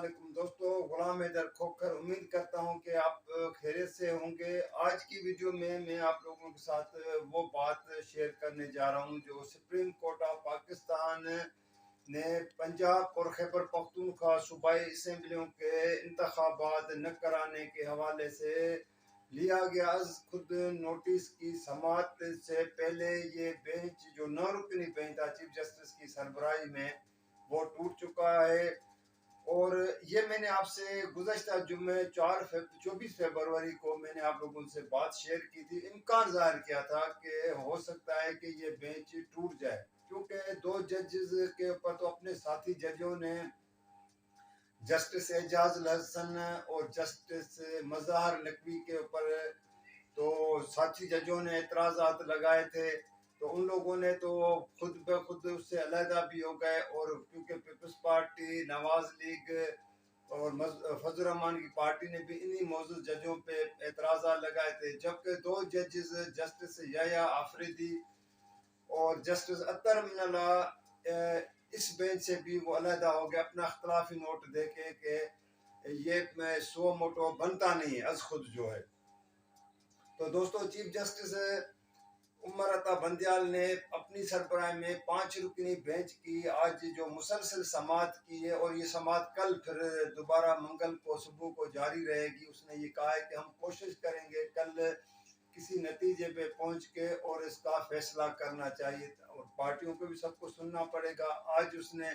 वालेकुम दोस्तों, गुलाम हैदर खोखर। उम्मीद करता हूं कि आप खैरियत से होंगे। आज की वीडियो में मैं आप लोगों के साथ वो बात शेयर करने जा रहा हूं जो सुप्रीम कोर्ट ऑफ पाकिस्तान ने पंजाब और खैबर पख्तूनख्वा सूबाई असम्बलियों के इंतखाबात न कराने के हवाले से लिया गया खुद नोटिस की समाअत से पहले ये बेंच जो 9 रुकनी बेंच था चीफ जस्टिस की सरबराही में, वो टूट चुका है। और ये मैंने आपसे गुज़श्ता जुम्मे 24 फरवरी को मैंने आप लोगों से बात शेयर की थी। इम्कान ज़ाहिर किया था कि हो सकता है कि ये बेंच टूट जाए, क्योंकि दो जजेस के ऊपर तो अपने साथी जजों ने जस्टिस एजाज हसन और जस्टिस मज़हर नकवी के ऊपर तो साथी जजों ने एतराज़ात लगाए थे। तो उन लोगों ने तो खुद ब खुद उससे अलहदा भी हो गए, और क्योंकि पीपल्स पार्टी, नवाज लीग और फजल रहमान की पार्टी ने भी इन्हीं मौजूद जजों पे एतराज़ा लगाए थे। जबकि दो जजेस जस्टिस याया आफरीदी और जस्टिस अतर मिनल्ला इस बेंच से भी वो अलहदा हो गया, अपना अख्तलाफी नोट दे के ये सो मोटो बनता नहीं है अज खुद जो है। तो दोस्तों, चीफ जस्टिस उमर अता बंदियाल ने अपनी सरबराही में 5 रुकनी बेंच की आज जो मुसलसल समाअत की है, और ये समाअत कल फिर दोबारा मंगल को सुबह को जारी रहेगी। उसने ये कहा है कि हम कोशिश करेंगे कल किसी नतीजे पे पहुंच के और इसका फैसला करना चाहिए, और पार्टियों को भी सबको सुनना पड़ेगा। आज उसने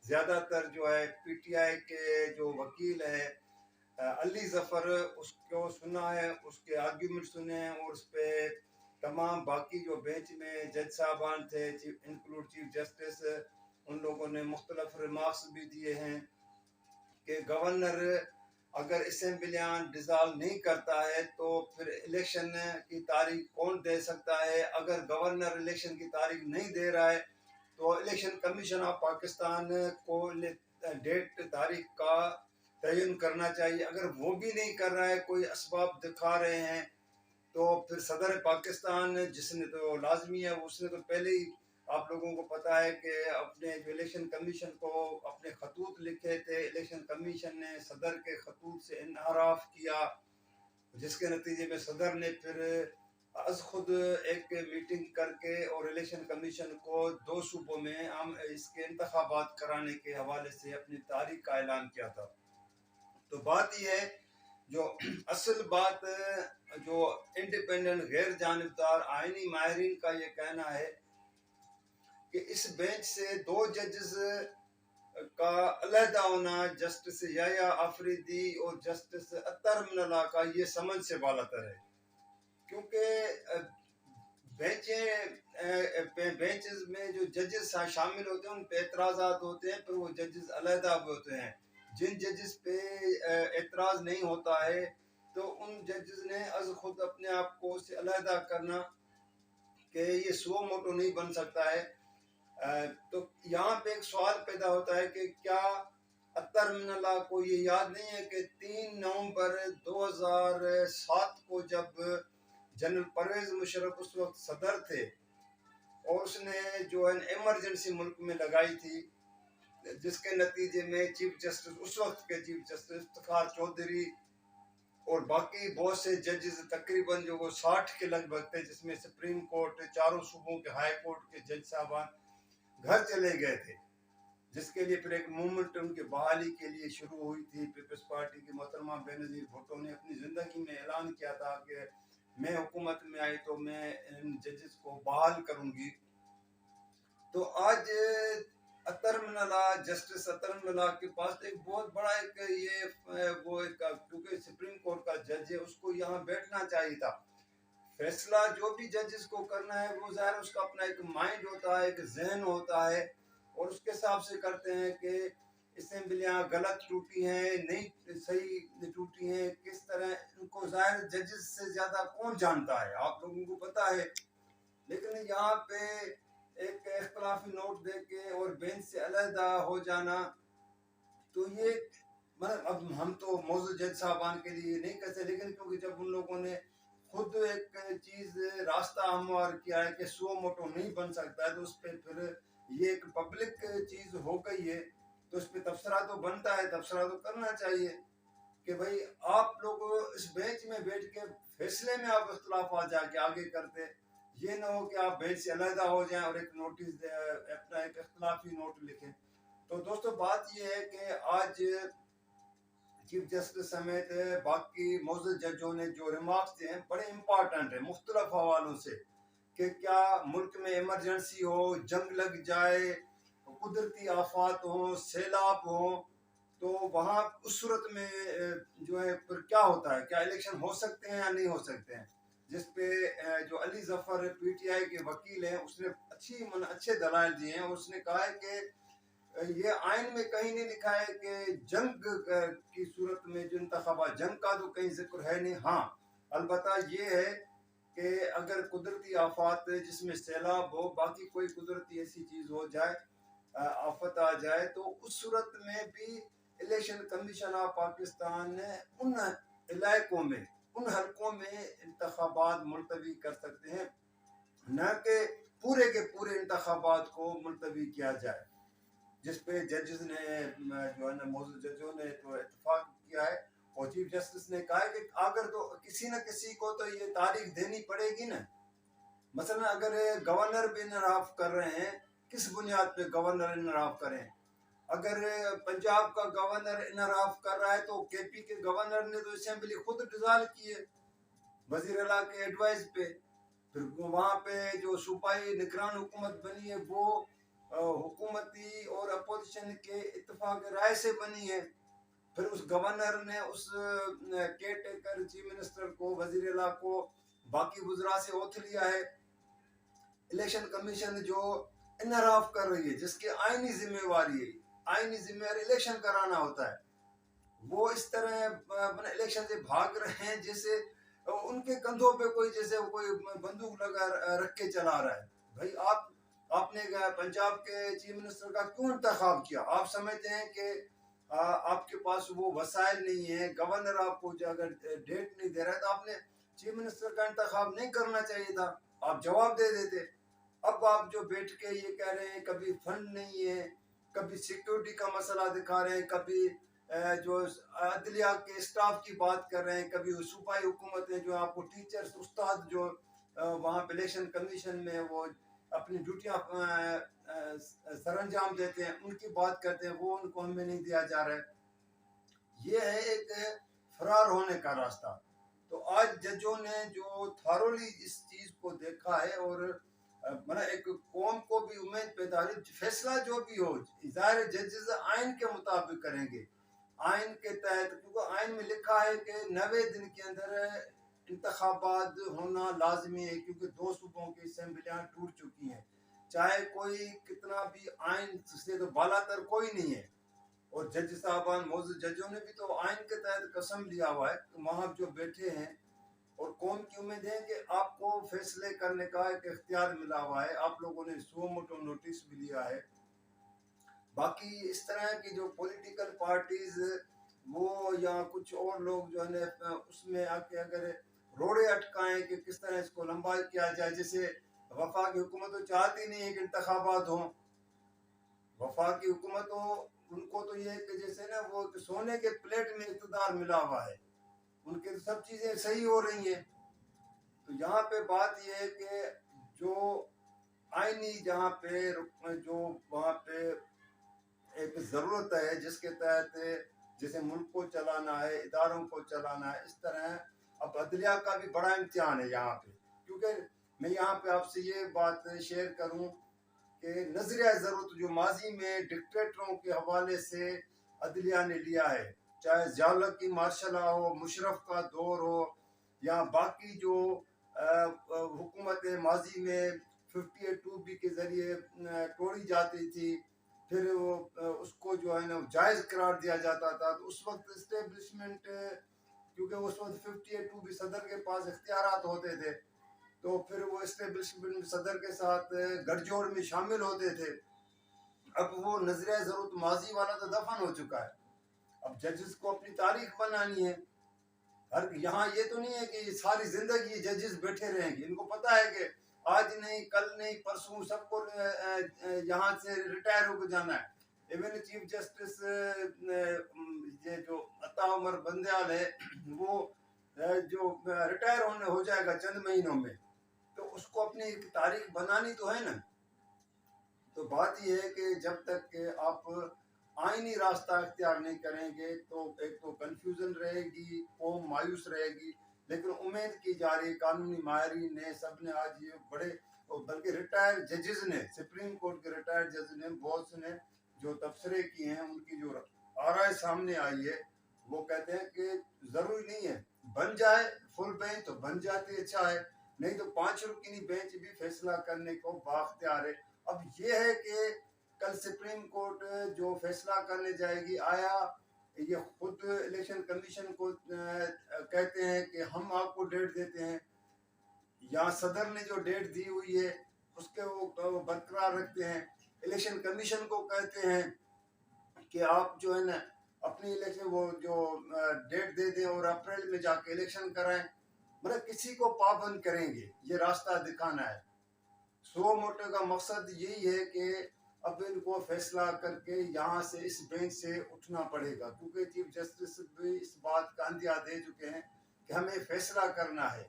ज़्यादातर जो है पीटीआई के जो वकील है अली जफर, उसको सुना है, उसके आर्ग्यूमेंट सुने हैं, और उस पर तमाम बाकी जो बेंच में जज साहबान थे इंक्लूड चीफ जस्टिस, उन लोगों ने मुख्तलिफ रिमार्क्स भी दिए हैं कि गवर्नर अगर असेंबलियां डिज़ाल्व नहीं करता है तो फिर इलेक्शन की तारीख कौन दे सकता है। अगर गवर्नर इलेक्शन की तारीख नहीं दे रहा है तो इलेक्शन कमीशन ऑफ पाकिस्तान को डेट तारीख का तयन करना चाहिए। अगर वो भी नहीं कर रहा है, कोई असबाब दिखा रहे हैं, तो फिर सदर पाकिस्तान जिसने तो लाजमी है, उसने तो पहले ही आप लोगों को पता है कि अपने जो इलेक्शन कमीशन को अपने खतूत लिखे थे। इलेक्शन कमीशन ने सदर के खतूत से इनहराफ किया, जिसके नतीजे में सदर ने फिर अज खुद एक मीटिंग करके और इलेक्शन कमीशन को 2 सूबों में हम इसके इंतखाबात कराने के हवाले से अपनी तारीख का ऐलान किया था। तो बात यह है, जो असल बात जो इंडिपेंडेंट गैर जानिबदार आईनी माहिरीन का ये कहना है कि इस बेंच से 2 जजेस का अलहदा होना, जस्टिस याया आफरीदी और जस्टिस अतर मिनल्ला का, ये समझ से बालातर है। क्योंकि बेंचेस में जो जजेस शामिल होते हैं उन पे एतराज़ात होते हैं, फिर वो जजेस अलहदा होते हैं। जिन जजेस पे एतराज़ नहीं होता है तो उन जजेस ने अज खुद अपने आप को उससे अलहदा करना कि ये सो मोटो नहीं बन सकता है। तो यहाँ पे एक सवाल पैदा होता है कि क्या अतर मिनल्ला को ये याद नहीं है कि 3 नवंबर 2007 को जब जनरल परवेज मुशर्रफ उस वक्त सदर थे और उसने जो है इमरजेंसी मुल्क में लगाई थी, जिसके नतीजे में चीफ जस्टिस, उस वक्त के चीफ जस्टिस इफ्तिखार चौधरी और बाकी बहुत से जजेस, तकरीबन जो वो 60 के लगभग थे, जिसमें सुप्रीम कोर्ट, चारों सूबों के हाई कोर्ट के जज साहबान घर चले गए थे, जिसके लिए फिर एक मूवमेंट उनकी बहाली के लिए शुरू हुई थी। पीपल्स पार्टी की मोहतरमा बेनज़ीर भुट्टो ने अपनी ज़िंदगी में ऐलान किया था कि मैं हुकूमत में आई तो मैं इन जजेस को बहाल करूंगी। तो आज अतर मिनल्ला, जस्टिस अतर मिनल्ला के पास एक बहुत बड़ा एक ये वो एक, क्योंकि सुप्रीम कोर्ट का जज है, उसको यहाँ बैठना चाहिए था। फैसला जो भी जजेस को करना है वो ज़ाहिर उसका अपना एक माइंड होता है, एक जहन होता है, और उसके हिसाब से करते हैं कि असेंबलियाँ गलत टूटी हैं, नहीं सही टूटी हैं, किस तरह इनको ज़ाहिर जजेस से ज़्यादा कौन जानता है, आप लोगों को पता है। लेकिन यहाँ पे एक इख्तलाफी नोट दे के और बेंच से अलहदा हो जाना, तो ये मतलब अब हम तो मौजूद जज साहबान के लिए नहीं कहते, लेकिन क्योंकि जब उन लोगों ने खुद एक चीज रास्ता हमवार किया है कि सो मोटो नहीं बन सकता है, तो उस पर फिर ये एक पब्लिक चीज हो गई है। तो इस पे तबसरा तो बनता है, तबसरा तो करना चाहिए कि भाई आप लोग इस बेंच में बैठ के फैसले में आप इख्तलाफात जाके आगे करते, ये ना हो कि आप बेंच से अलहदा हो जाएं और एक नोटिस अपना एक इख्तलाफी नोट लिखें। तो दोस्तों बात ये है कि आज चीफ जस्टिस समेत बाकी मौजूद जजों ने जो रिमार्क्स दिए हैं बड़े इम्पॉर्टेंट है मुख्तलिफ हवालों से, कि क्या मुल्क में इमरजेंसी हो, जंग लग जाए, कुदरती आफात हो, सैलाब हो, तो वहाँ उस सूरत में जो है फिर क्या होता है, क्या इलेक्शन हो सकते हैं या नहीं हो सकते हैं। जिस पे जो अली जफर पीटीआई के वकील हैं उसने अच्छे दलाइल दिए हैं। उसने कहा है कि ये आइन में कहीं नहीं लिखा है कि जंग की सूरत में जो इंतखाबात, जंग का तो कहीं जिक्र है नहीं। हाँ अलबत्ता ये है कि अगर कुदरती आफात जिसमें सैलाब हो, बाकी कोई कुदरती ऐसी चीज़ हो जाए, आफत आ जाए, तो उस सूरत में भी इलेक्शन कमीशन ऑफ पाकिस्तान उन इलाकों में, उन हलकों में इंतखाबात मुलतवी कर सकते हैं, न कि पूरे के पूरे इंतखाबात को मुलतवी किया जाए। जिस पे जजेस ने जो है ना मौजूद जजों ने तो इत्तेफाक किया है, और चीफ जस्टिस ने कहा है कि अगर तो किसी न किसी को तो ये तारीख देनी पड़ेगी ना। मसलन अगर गवर्नर भी इनराफ कर रहे हैं, किस बुनियाद पे गवर्नर इनराफ करें। अगर पंजाब का गवर्नर इनराफ कर रहा है तो केपी के गवर्नर ने तो असेंबली खुद डिसॉल्व की है वजीर अला के एडवाइस पे। फिर वहाँ पे जो सूबाई निगरान हुकूमत बनी है वो हुकूमती और अपोजिशन के इत्तेफाक राय से बनी है। फिर उस गवर्नर ने उस केयर टेकर चीफ मिनिस्टर को, वजीर अला को, बाकी वज़रा से ओथ लिया है। इलेक्शन कमीशन जो इनराफ कर रही है, जिसकी आईनी जिम्मेवारी है, आईनी जिम्मेवारी इलेक्शन कराना होता है, वो इस तरह इलेक्शन से भाग रहे हैं जैसे उनके कंधों पे कोई जैसे कोई बंदूक लगा रख के चला रहा है। भाई आपने पंजाब के चीफ मिनिस्टर का क्यों इंतखाब किया? आप समझते हैं कि आपके पास वो वसाइल नहीं है, गवर्नर आपको अगर डेट नहीं दे रहा है तो आपने चीफ मिनिस्टर का इंतखाब नहीं करना चाहिए था, आप जवाब दे देते। अब आप जो बैठ के ये कह रहे हैं कभी फंड नहीं है, कभी सिक्योरिटी का मसला दिखा रहे हैं, कभी जो अदलिया के स्टाफ की बात कर रहे हैं, कभी सूबाई हुकूमतें जो आपको टीचर्स उस्ताद जो वहाँ पे इलेक्शन कमीशन में वो अपनी ड्यूटियाँ सरअंजाम देते हैं उनकी बात करते हैं, वो उनको हमें नहीं दिया जा रहा है। ये है एक फरार होने का रास्ता। तो आज जजों ने जो थारोली इस चीज को देखा है और मतलब एक कौम को भी उम्मीद पैदा है, फैसला जो भी हो जाहिर जजेस आइन के मुताबिक करेंगे, आइन के तहत, क्योंकि आइन में लिखा है कि 90 दिन के अंदर इंतखाबात होना लाजमी है, क्योंकि 2 सूबों की असेंबलियां टूट चुकी हैं, चाहे कोई कितना भी आइन से तो बालातर कोई नहीं है। और जज साहबान मौजूद जजों ने भी तो आइन के तहत कसम लिया हुआ है कि वहाँ जो बैठे हैं और कौम की उम्मीद है कि आपको फैसले करने का एक इख्तियार मिला हुआ है, आप लोगों ने सो मोटो नोटिस भी लिया है। बाकी इस तरह की जो पॉलिटिकल पार्टीज वो या कुछ और लोग जो है उसमें आके अगर रोड़े अटकाएं कि किस तरह इसको लंबा किया जाए, जैसे वफाकी हुकूमत तो चाहती नहीं है कि इंतखाबात हों। वफाकी हुकूमत तो उनको तो ये कि जैसे ना वो सोने के प्लेट में इक़्तिदार मिला हुआ है, उनके तो सब चीज़ें सही हो रही हैं। तो यहाँ पे बात ये है कि जो आईनी जहाँ पे जो वहाँ पे एक ज़रूरत है जिसके तहत जैसे मुल्क को चलाना है, इदारों को चलाना है, इस तरह अब अदलिया का भी बड़ा इम्तिहान है यहाँ पे। क्योंकि मैं यहाँ पे आपसे ये बात शेयर करूँ कि नजरिया ज़रूरत जो माजी में डिक्टेटरों के हवाले से अदलिया ने लिया है, चाहे ज़ियाउल की मार्शल हो, मुशर्रफ का दौर हो, या बाकी जो हुकूमतें माजी में 58(2)B के ज़रिए तोड़ी जाती थी, फिर वो उसको जो है ना जायज़ करार दिया जाता था। तो उस वक्त इस्टेब्लिशमेंट, क्योंकि उस वक्त 58(2)B सदर के पास इख्तियारात होते थे, तो फिर वो इस्टेब्लिशमेंट सदर के साथ गठजोड़ में शामिल होते थे। अब वो नजरिया ज़रूरत माजी वाला तो दफन हो चुका है, अब जजेस को अपनी तारीख बनानी है। हर यहाँ ये तो नहीं है कि सारी जिंदगी जजेस बैठे रहेंगे, इनको पता है कि आज नहीं, कल नहीं, परसों सबको यहाँ से रिटायर होकर जाना है। इवन चीफ जस्टिस ये जो अता उमर बंदयाल है वो जो रिटायर होने हो जाएगा चंद महीनों में, तो उसको अपनी एक तारीख बनानी तो है ना। तो बात यह है कि जब तक के आप आईनी रास्ता अख्तियार नहीं करेंगे तो एक तो कंफ्यूजन रहेगी, कौम मायूस रहेगी। लेकिन उम्मीद की जा रही कानूनी माहरीन ने सब ने आज ये बड़े, बल्कि रिटायर्ड जजेस ने, सुप्रीम कोर्ट के रिटायर्ड जज ने बहुत से ने जो तबसरे किए हैं, उनकी जो आराय सामने आई है, वो कहते हैं कि जरूरी नहीं है बन जाए फुल बेंच, तो बन जाते अच्छा है, नहीं तो 5 रुकनी बेंच भी फैसला करने को बाख्तियार है। अब ये है कि कल सुप्रीम कोर्ट जो फैसला करने जाएगी, आया ये खुद इलेक्शन कमीशन को कहते हैं कि हम आपको डेट देते हैं, या सदर ने जो डेट दी हुई है उसके वो बरकरार रखते हैं, इलेक्शन कमीशन को कहते हैं कि आप जो है ना अपनी इलेक्शन वो जो डेट दे दें और अप्रैल में जाके इलेक्शन कराएं। मतलब किसी को पाबंद करेंगे, ये रास्ता दिखाना है। सो मोटे का मकसद यही है कि अब इनको फैसला करके यहाँ से इस बेंच से उठना पड़ेगा, क्योंकि चीफ जस्टिस भी इस बात का अंदिया दे चुके हैं कि हमें फैसला करना है,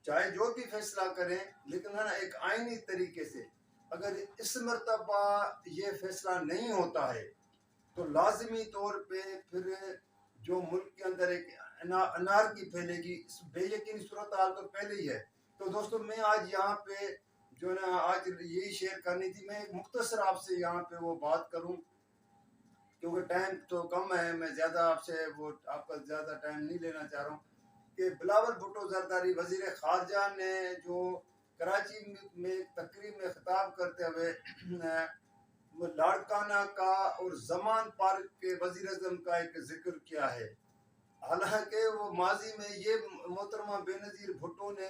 चाहे जो भी फैसला करें, लेकिन है ना एक आईनी तरीके से। अगर इस मर्तबा ये फैसला नहीं होता है तो लाजमी तौर पे फिर जो मुल्क के अंदर एक अनारकी फैलेगी। इस बेयकीनी सूरत हाल तो पहले ही है। तो दोस्तों मैं आज यहाँ पे जो ना आज यही शेयर करनी थी, मैं एक मुख्तसर आपसे यहाँ पे वो बात करूँ, क्योंकि टाइम तो कम है, मैं ज़्यादा आपसे वो आपका ज़्यादा टाइम नहीं लेना चाह रहा हूँ। कि बिलावल भुट्टो जरदारी वजीर खारजा ने जो कराची में तकरीब में खिताब करते हुए लाड़काना का और जमान पार्क के वजीर अजम का एक जिक्र किया है। हालांकि वो माजी में ये मोहतरमा बेनजीर भुट्टो ने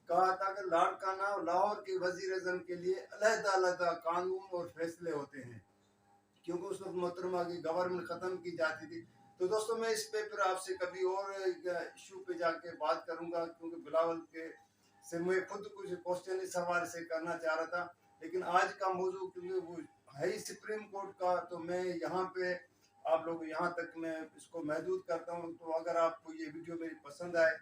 कहा था कि लाड़काना और लाहौर के वजीर अजम के लिए अलग-अलग कानून और फैसले होते हैं, क्योंकि उस वक्त मोहतरमा की गवर्नमेंट खत्म की जाती थी। तो दोस्तों मैं इस पे फिर आपसे कभी और इशू पे जाके बात करूंगा, क्योंकि बिलावल के से मैं खुद कुछ क्वेश्चन इस हवाले से करना चाह रहा था, लेकिन आज का मौजू क्योंकि वो है ही सुप्रीम कोर्ट का, तो मैं यहाँ पे आप लोग यहाँ तक मैं इसको महदूद करता हूँ। तो अगर आपको ये वीडियो मेरी पसंद आए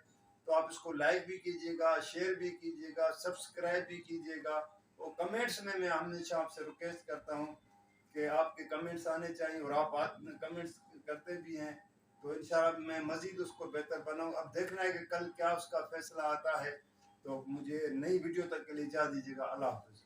तो आप इसको लाइक भी कीजिएगा, शेयर भी कीजिएगा, सब्सक्राइब भी कीजिएगा, और कमेंट्स में मैं हमेशा आपसे रिक्वेस्ट करता हूँ कि आपके कमेंट्स आने चाहिए, और आप कमेंट्स करते भी हैं, तो इंशाल्लाह मैं मजीद उसको बेहतर बनाऊँ। अब देखना है कि कल क्या उसका फैसला आता है। तो मुझे नई वीडियो तक के लिए इजाज़त दीजिएगा। अल्लाह हाफ़िज़।